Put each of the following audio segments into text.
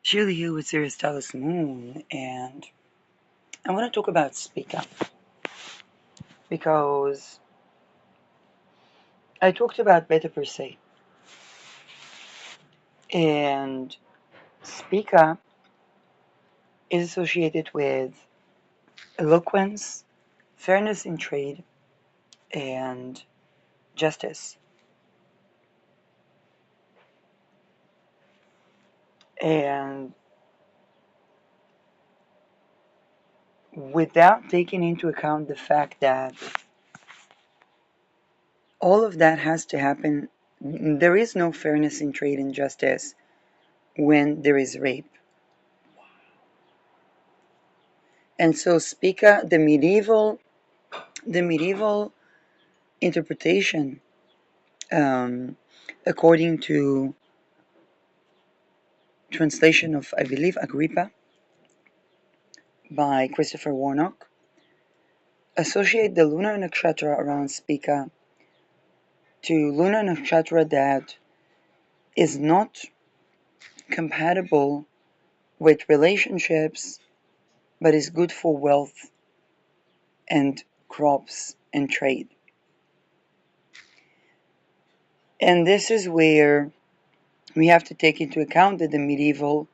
Shirley here with Sirius Dallas Moon, and I want to talk about Speak Up because I talked about Beta Per Se, and Speak Up is associated with eloquence, fairness in trade, and justice. And without taking into account the fact that all of that has to happen, there is no fairness in trade and justice when there is rape. And so Spica, the medieval interpretation, um, according to translation of, I believe, Agrippa by Christopher Warnock, associate the lunar nakshatra around Spica to lunar nakshatra that is not compatible with relationships, but is good for wealth and crops and trade. And this is where we have to take into account that the medieval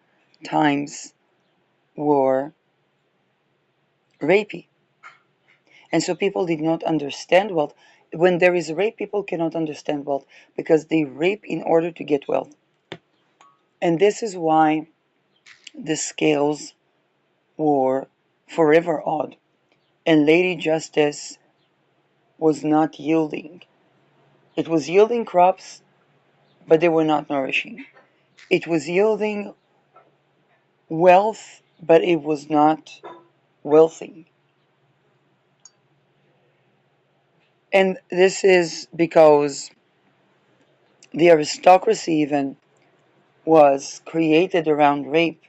times were rapey. And so people did not understand wealth. When there is rape, people cannot understand wealth because they rape in order to get wealth. And this is why the scales were forever odd. And Lady Justice was not yielding. It was yielding crops, but they were not nourishing. It was yielding wealth, but it was not wealthy. And this is because the aristocracy even was created around rape.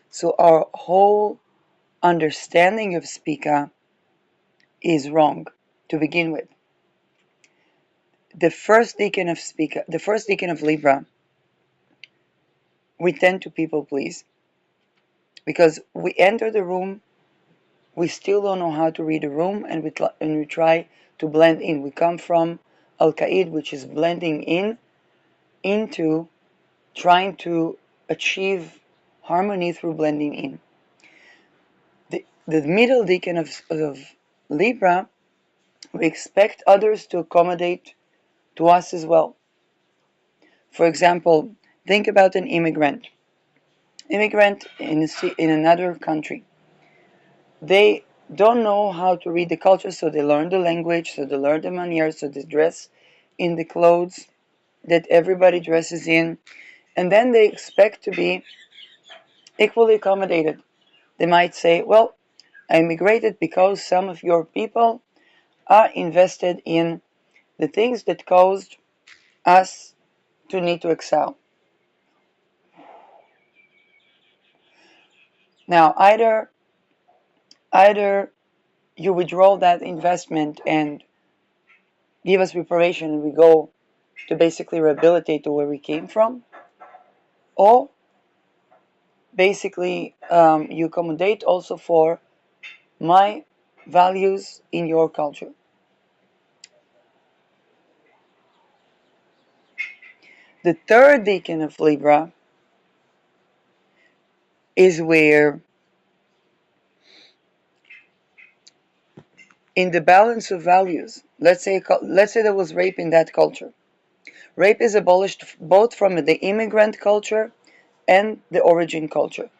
So our whole understanding of Spica is wrong to begin with. The first deacon of Spica, the first deacon of Libra, we tend to people please because we enter the room, we still don't know how to read a room, and we try to blend in. We come from Al-Qaid, which is blending in, into trying to achieve harmony through blending in. The middle deacon of Libra, we expect others to accommodate to us as well. For example, think about an immigrant. Immigrant in another country. They don't know how to read the culture, so they learn the language, so they learn the manners, so they dress in the clothes that everybody dresses in, and then they expect to be equally accommodated. They might say, well, I immigrated because some of your people are invested in the things that caused us to need to excel. Now, either you withdraw that investment and give us preparation and we go to basically rehabilitate to where we came from, or basically you accommodate also for my values in your culture. The third deacon of Libra is where, in the balance of values, let's say there was rape in that culture. Rape is abolished both from the immigrant culture and the origin culture.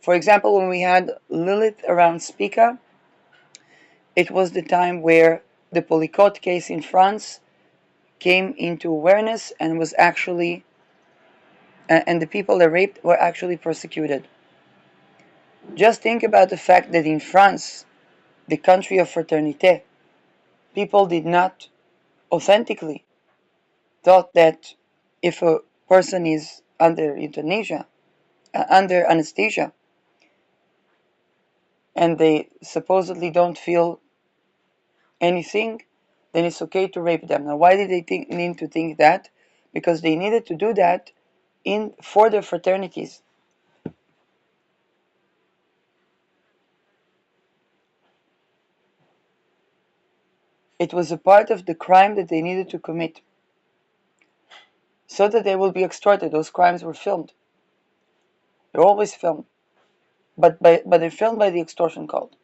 For example, when we had Lilith around Spica, it was the time where the Polycot case in France came into awareness and was actually, and the people that raped were actually persecuted. Just think about the fact that in France, the country of fraternité, people did not authentically thought that if a person is under euthanasia, under anesthesia, and they supposedly don't feel anything, then it's okay to rape them. Now, why did they need to think that? Because they needed to do that for their fraternities. It was a part of the crime that they needed to commit, so that they will be extorted. Those crimes were filmed. They're always filmed, but they're filmed by the extortion cult.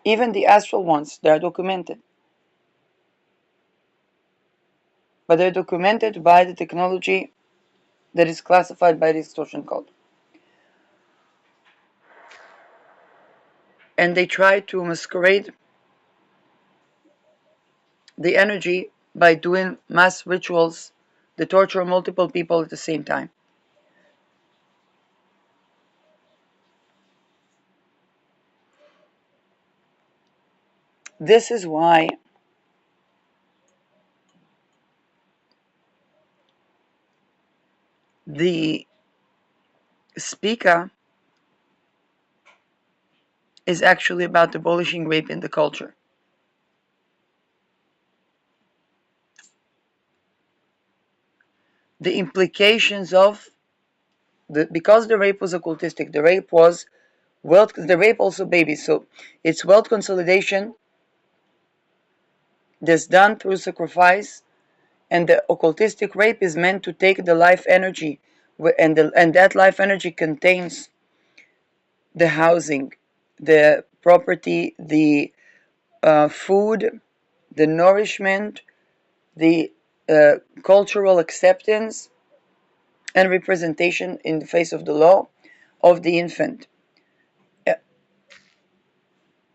Even the astral ones, they are documented, but they're documented by the technology that is classified by the extortion cult. And they try to masquerade the energy by doing mass rituals that torture multiple people at the same time. This is why the Spica is actually about abolishing rape in the culture. The implications of because the rape was occultistic, the rape was wealth, the rape also babies, so it's wealth consolidation that's done through sacrifice, and the occultistic rape is meant to take the life energy, and that life energy contains the housing, the property, the food, the nourishment, the cultural acceptance and representation in the face of the law of the infant.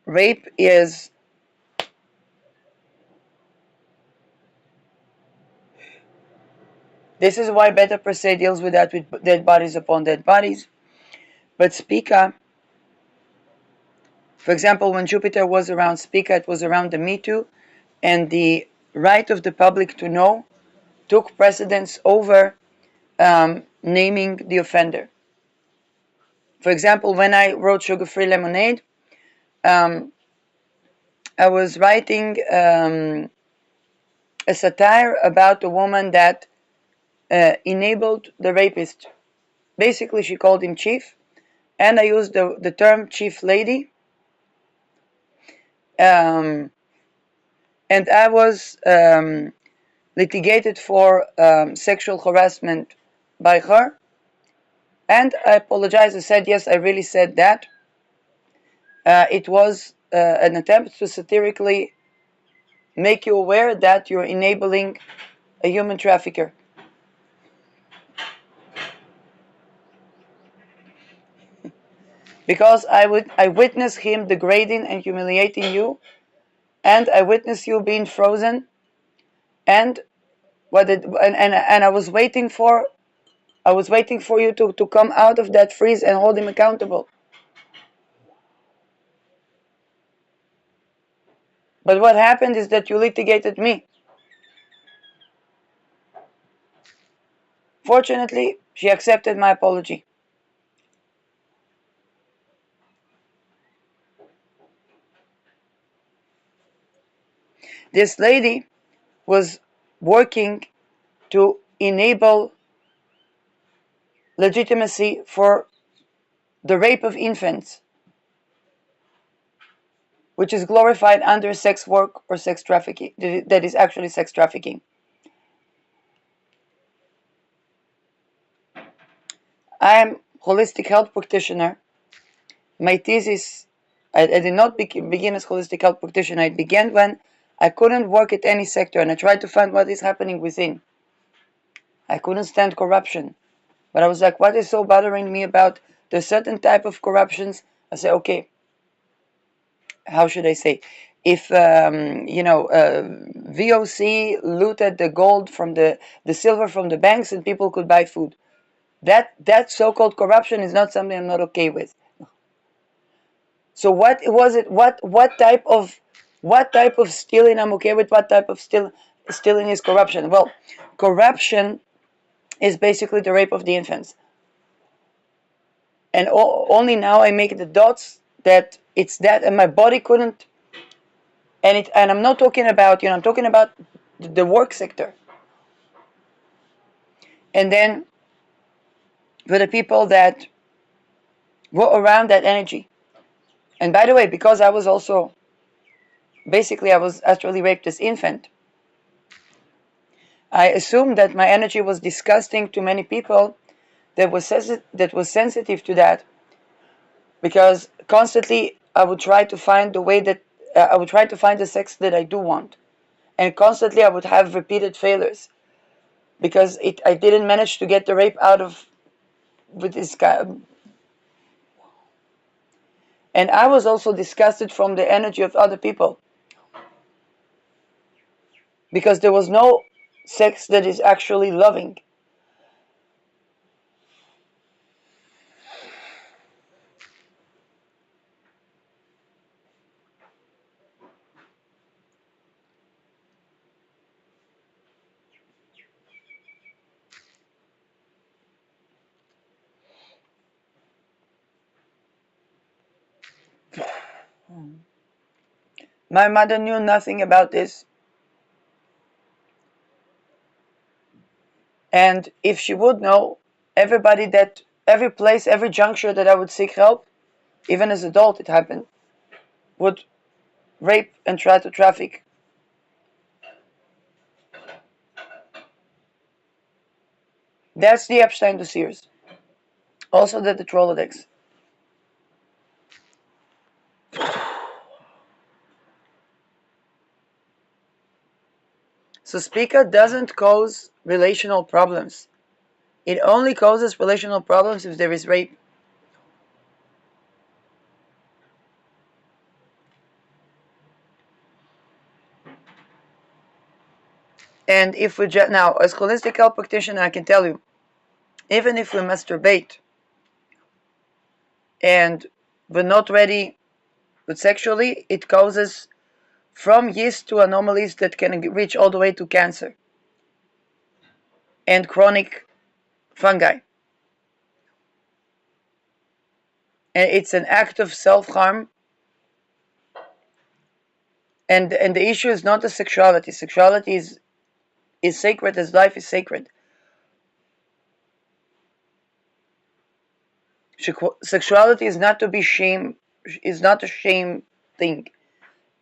Rape is this is why Beta per se deals with that, with dead bodies upon dead bodies. But Spica, for example, when Jupiter was around Spica, it was around the Me Too, and the right of the public to know took precedence over naming the offender. For example, when I wrote Sugar Free Lemonade, I was writing a satire about a woman that enabled the rapist. Basically, she called him chief, and I used the term chief lady. And I was litigated for sexual harassment by her. And I apologized. I said, yes, I really said that. It was an attempt to satirically make you aware that you're enabling a human trafficker. Because I witnessed him degrading and humiliating you, and I witnessed you being frozen, and I was waiting for you to come out of that freeze and hold him accountable. But what happened is that you litigated me. Fortunately, she accepted my apology. This lady was working to enable legitimacy for the rape of infants, which is glorified under sex work or sex trafficking. That is actually sex trafficking. I am holistic health practitioner. My thesis, I did not begin as holistic health practitioner. It began when I couldn't work at any sector, and I tried to find what is happening within. I couldn't stand corruption, but I was like, what is so bothering me about the certain type of corruptions? I said, okay, how should I say? If VOC looted the gold from the silver from the banks and people could buy food, that so-called corruption is not something I'm not okay with. So what was it? What type of stealing I'm okay with? What type of stealing is corruption? Well, corruption is basically the rape of the infants, and only now I make the dots that it's that, and my body couldn't And I'm not talking about, I'm talking about the work sector. And then for the people that were around that energy. And by the way, because I was also, basically I was actually raped as infant, I assumed that my energy was disgusting to many people that was sensitive to that, because constantly I would try to find the way that I would try to find the sex that I do want, and constantly I would have repeated failures because I didn't manage to get the rape out of with this guy. And I was also disgusted from the energy of other people because there was no sex that is actually loving. My mother knew nothing about this. And if she would know, every place, every juncture that I would seek help, even as an adult it happened, would rape and try to traffic. That's the Epstein dossiers. Also the Trolodex. So Spica doesn't cause relational problems. It only causes relational problems if there is rape. And if we now, as holistic health practitioner, I can tell you, even if we masturbate and we're not ready with sexually, it causes from yeast to anomalies that can reach all the way to cancer and chronic fungi. And it's an act of self-harm. And the issue is not the sexuality. Sexuality is sacred as life is sacred. Sexuality is not to be shame, is not a shame thing.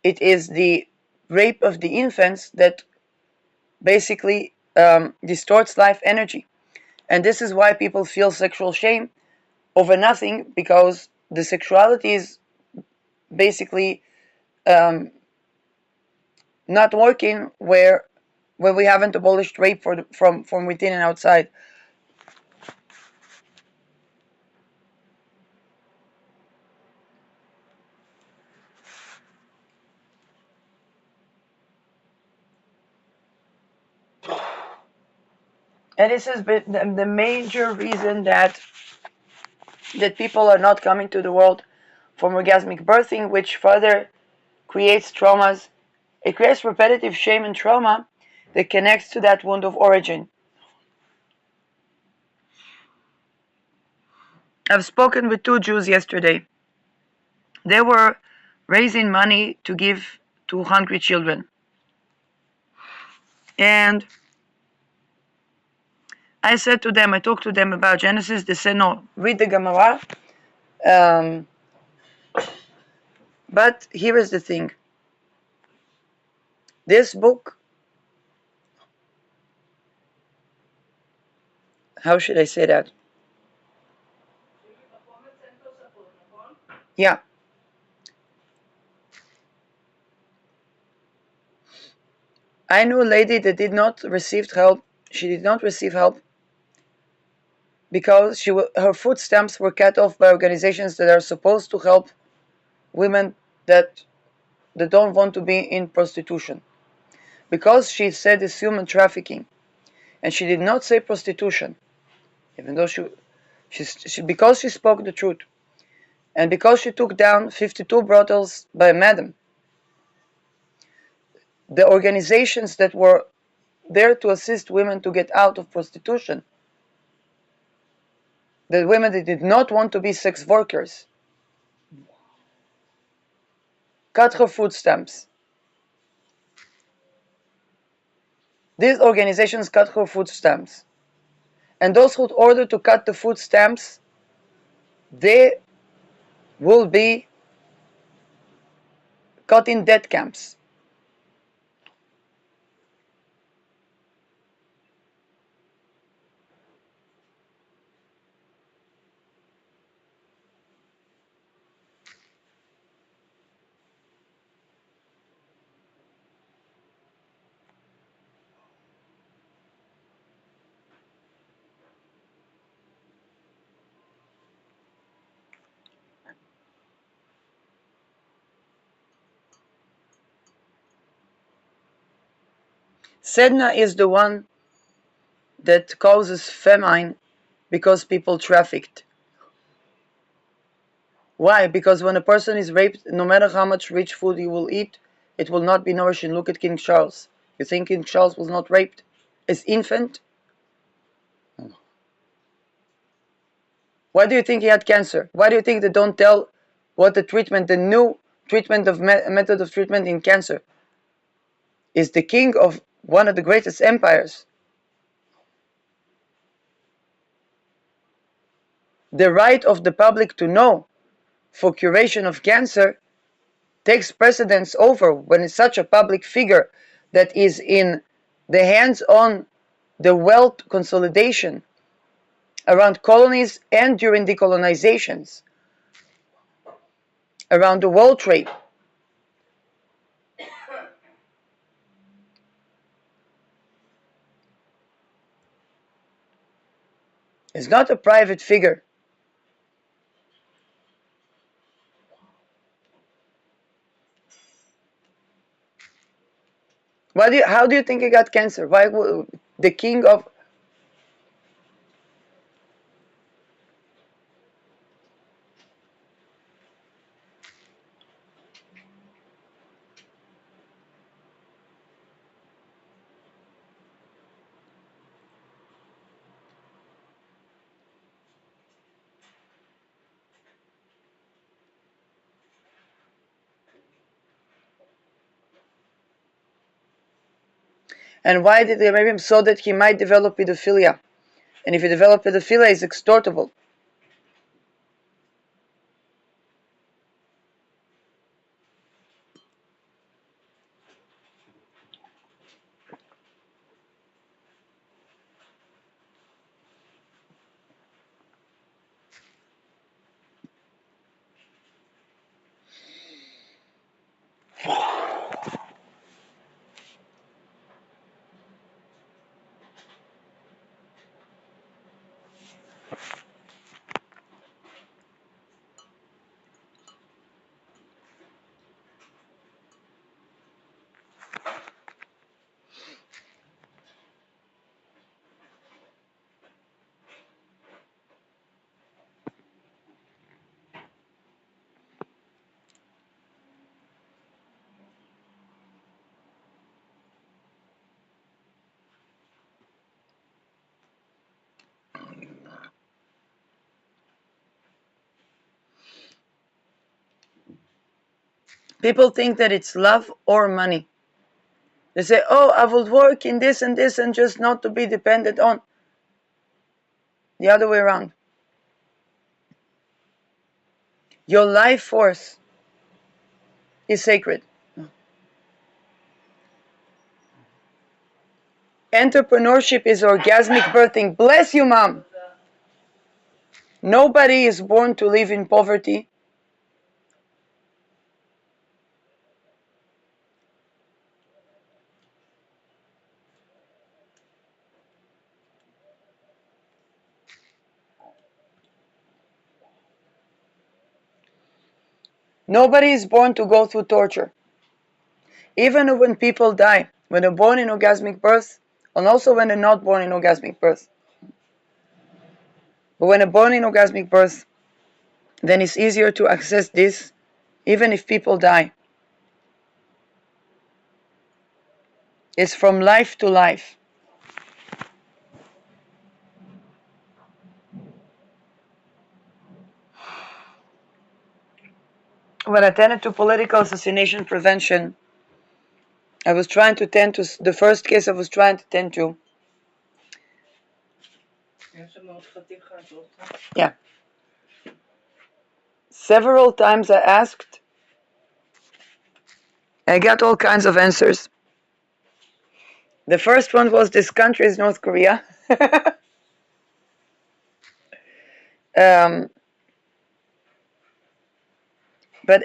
It is the rape of the infants that basically distorts life energy. And this is why people feel sexual shame over nothing, because the sexuality is basically not working where we haven't abolished rape from within and outside. And this has been the major reason that people are not coming to the world from orgasmic birthing, which further creates traumas. It creates repetitive shame and trauma that connects to that wound of origin. I've spoken with 2 Jews yesterday. They were raising money to give to hungry children. And I said to them, I talked to them about Genesis. They said, no, read the Gemara. But here is the thing. This book, how should I say that? Yeah. I knew a lady that did not receive help. She did not receive help because her food stamps were cut off by organizations that are supposed to help women that don't want to be in prostitution. Because she said it's human trafficking, and she did not say prostitution, even though because she spoke the truth, and because she took down 52 brothels by madam. The organizations that were there to assist women to get out of prostitution, the women that did not want to be sex workers, cut her food stamps, These organizations cut her food stamps. And those who order to cut the food stamps, they will be caught in death camps. Sedna is the one that causes famine because people trafficked. Why? Because when a person is raped, no matter how much rich food he will eat, it will not be nourishing. Look at King Charles. You think King Charles was not raped as infant? Why do you think he had cancer? Why do you think they don't tell what the treatment, the new treatment of method of treatment in cancer is? The king of one of the greatest empires. The right of the public to know for curation of cancer takes precedence over when it's such a public figure that is in the hands on the wealth consolidation around colonies and during decolonizations, around the world trade. It's not a private figure. How do you think he got cancer? Why the king of... And why did they rape him? So that he might develop pedophilia. And if he develops pedophilia, it's extortable. People think that it's love or money. They say, oh, I will work in this and this and just not to be dependent on. The other way around. Your life force is sacred. Entrepreneurship is orgasmic birthing. Bless you, mom. Nobody is born to live in poverty. Nobody is born to go through torture. Even when people die, when they're born in orgasmic birth, and also when they're not born in orgasmic birth. But when they're born in orgasmic birth, then it's easier to access this, even if people die. It's from life to life. When I attended to political assassination prevention, I was trying to tend to the first case I was trying to tend to. Yeah. Several times I asked, I got all kinds of answers. The first one was, this country is North Korea. um, but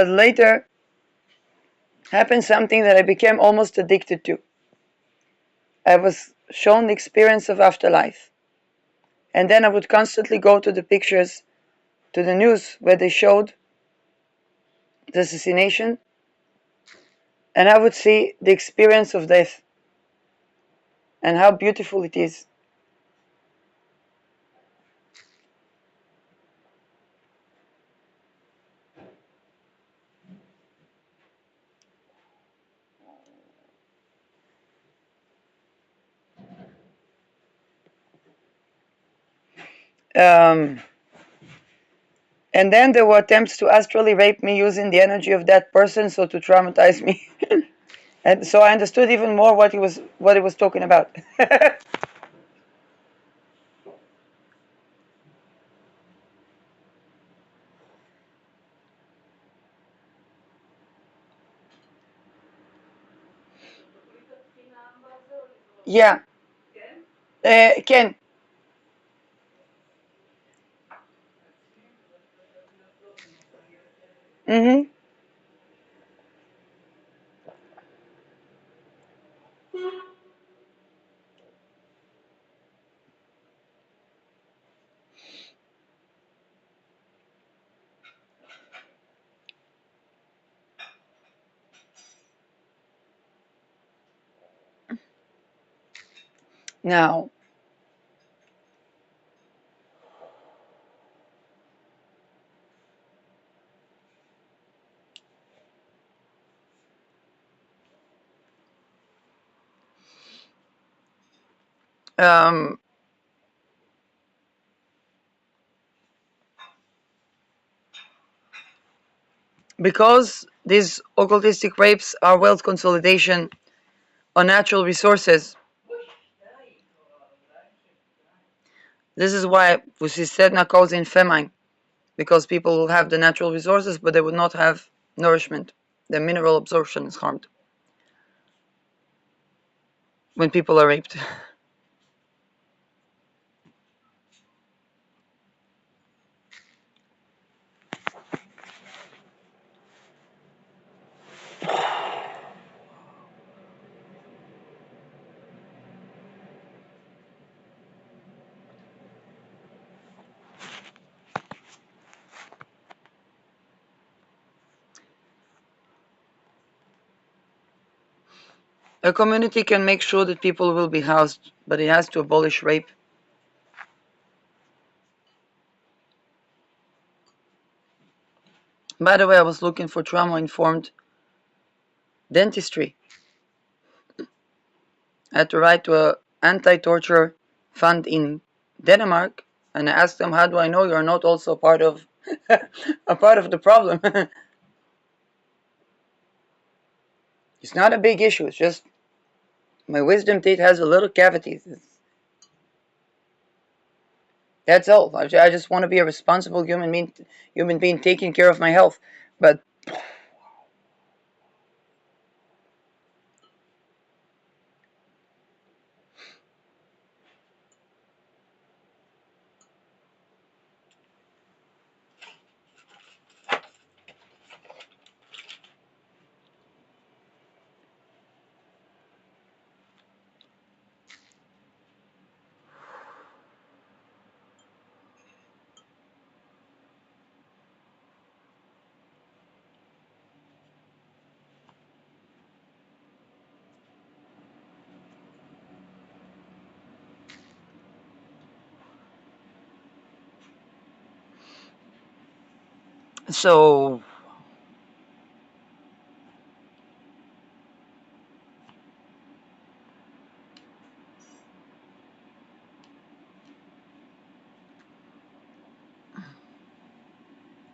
later happened something that I became almost addicted to. I was shown the experience of afterlife. And then I would constantly go to the pictures, to the news where they showed the assassination, and I would see the experience of death and how beautiful it is. Um, and then there were attempts to astrally rape me using the energy of that person, so to traumatize me. And so I understood even more what he was talking about. Yeah. Ken. Mm-hmm. Now, um, because these occultistic rapes are wealth consolidation on natural resources, this is why Sedna calls in famine, because people will have the natural resources, but they would not have nourishment. The mineral absorption is harmed when people are raped. A community can make sure that people will be housed, but it has to abolish rape. By the way, I was looking for trauma-informed dentistry. I had to write to an anti-torture fund in Denmark, and I asked them, "How do I know you're not also part of a part of the problem?" It's not a big issue. It's just my wisdom teeth has a little cavity. That's all. I just want to be a responsible human being taking care of my health. But so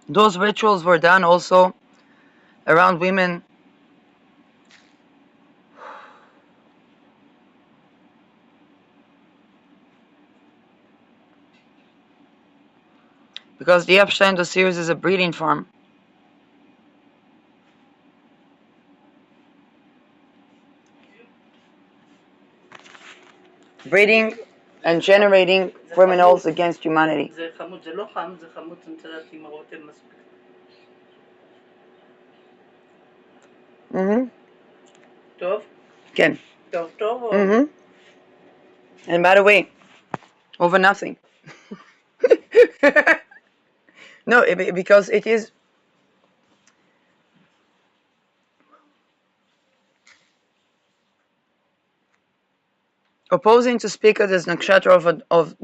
those rituals were done also around women Because the Epstein series is a breeding farm. Breeding and generating criminals against humanity. כן. And by the way, over nothing. No, because it is opposing to speak as nakshatra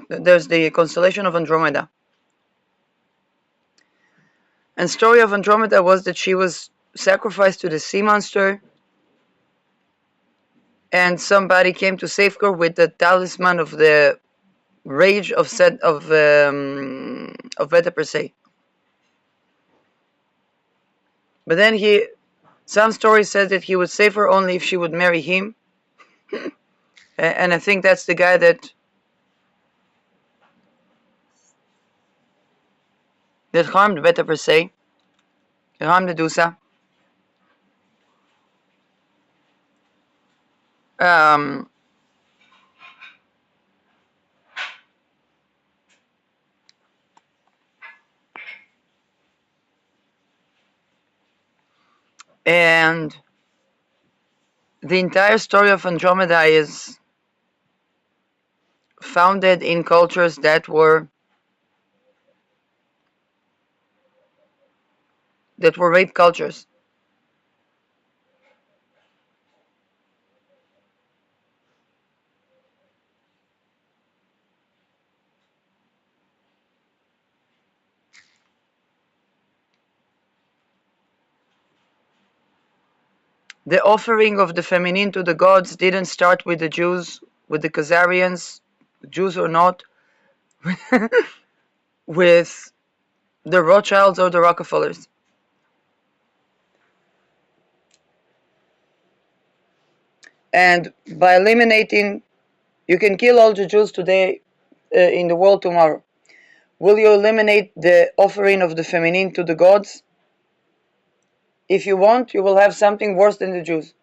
there's the constellation of Andromeda. And story of Andromeda was that she was sacrificed to the sea monster, and somebody came to save her with the talisman of the rage of Veta per se. But then some stories said that he would save her only if she would marry him. And I think that's the guy that harmed Veta per se, harmed Medusa. And the entire story of Andromeda is founded in cultures that were rape cultures. The offering of the feminine to the gods didn't start with the Jews, with the Khazarians, Jews or not, with the Rothschilds or the Rockefellers. And by eliminating, you can kill all the Jews today in the world tomorrow. Will you eliminate the offering of the feminine to the gods? If you want, you will have something worse than the Jews.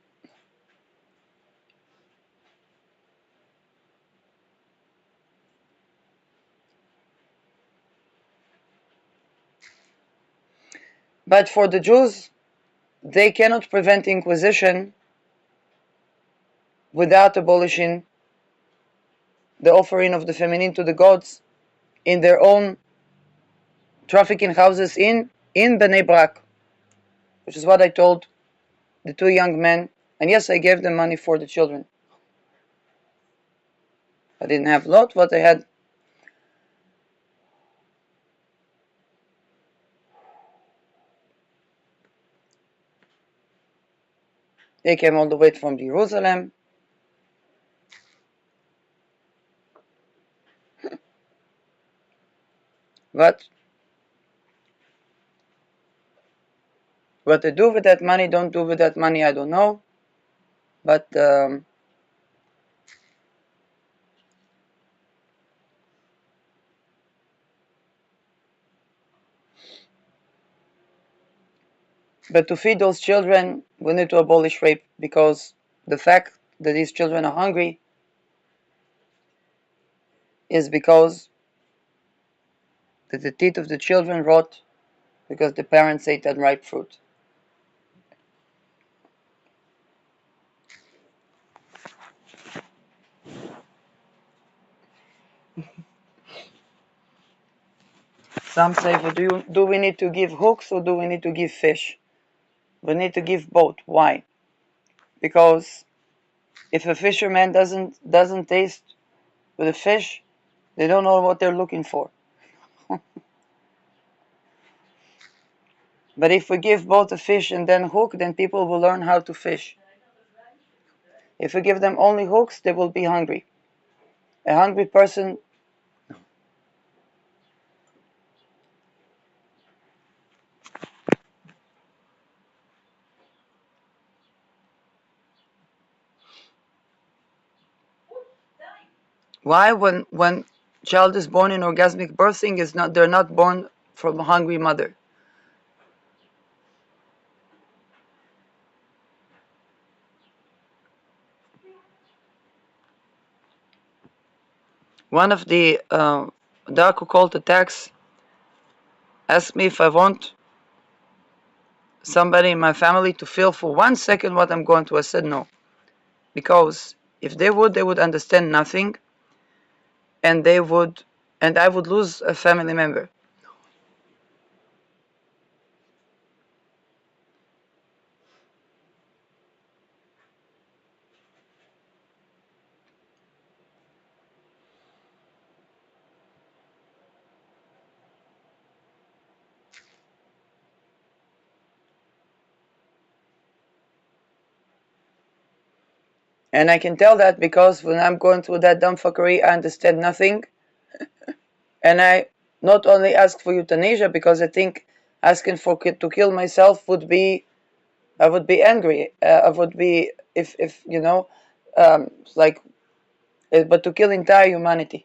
But for the Jews, they cannot prevent Inquisition without abolishing the offering of the feminine to the gods in their own trafficking houses in Bnei Brak, which is what I told the two young men. And yes, I gave them money for the children. I didn't have a lot, but I had. They came all the way from Jerusalem. But what they do with that money, don't do with that money, I don't know. But to feed those children, we need to abolish rape, because the fact that these children are hungry is because that the teeth of the children rot because the parents ate unripe fruit. Some say, well, do we need to give hooks or do we need to give fish? We need to give both. Why? Because if a fisherman doesn't taste with a fish, they don't know what they're looking for. But if we give both a fish and then hook, then people will learn how to fish. If we give them only hooks, they will be hungry. A hungry person. Why, when child is born in orgasmic birthing, they're not born from a hungry mother. One of the dark occult attacks asked me if I want somebody in my family to feel for 1 second what I'm going through. I said no, because if they would understand nothing, and I would lose a family member. And I can tell that because when I'm going through that dumb fuckery, I understand nothing. And I not only ask for euthanasia because I think asking to kill myself would be, I would be angry. I would be, if you know, like, but to kill entire humanity.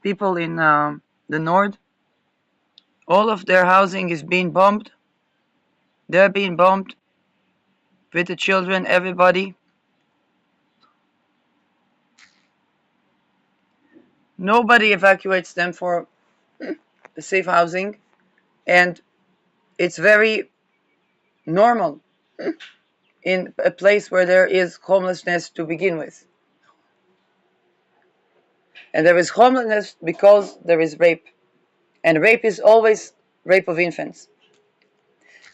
People in the north, all of their housing is being bombed. They're being bombed with the children, everybody. Nobody evacuates them for safe housing, and it's very normal in a place where there is homelessness to begin with. And there is homelessness because there is rape. And rape is always rape of infants.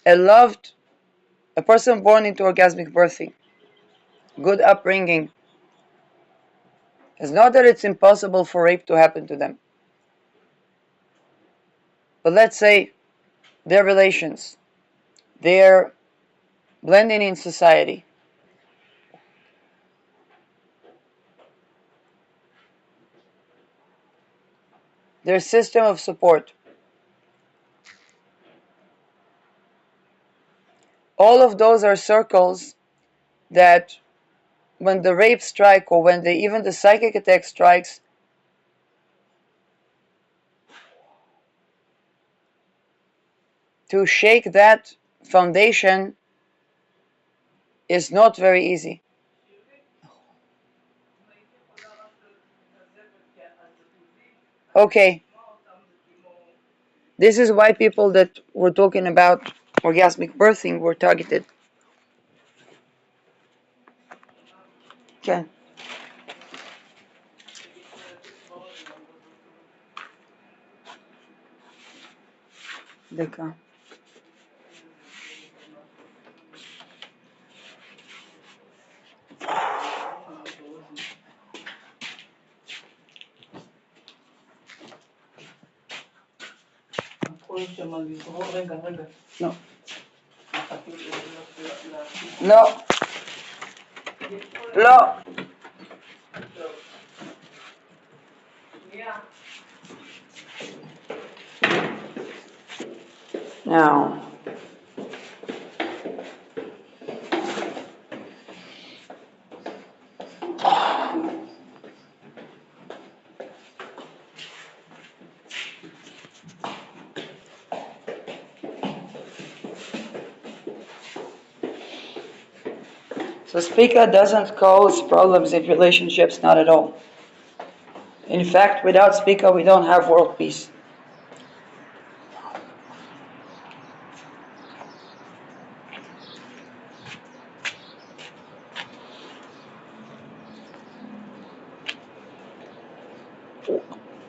A person born into orgasmic birthing, good upbringing, it's not that it's impossible for rape to happen to them. But let's say their relations, their blending in society, their system of support, all of those are circles that when the rape strike or when even the psychic attack strikes, to shake that foundation is not very easy. Okay, this is why people that were talking about orgasmic birthing were targeted. Okay. D'accord. No. No. No. Now, so Spica doesn't cause problems in relationships, not at all. In fact, without Spica, we don't have world peace.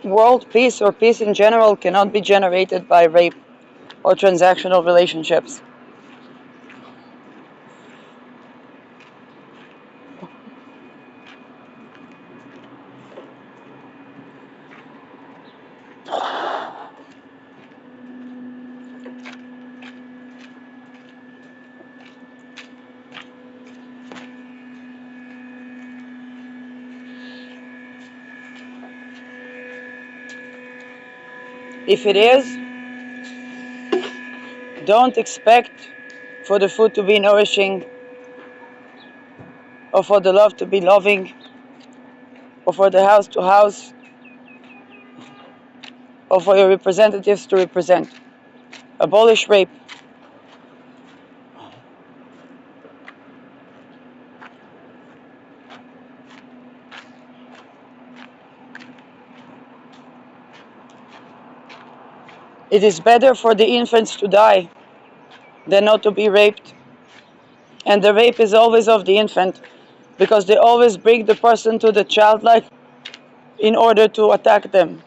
World peace or peace in general cannot be generated by rape or transactional relationships. If it is, don't expect for the food to be nourishing, or for the love to be loving, or for the house to house, or for your representatives to represent. Abolish rape. It is better for the infants to die than not to be raped. And the rape is always of the infant, because they always bring the person to the child like in order to attack them.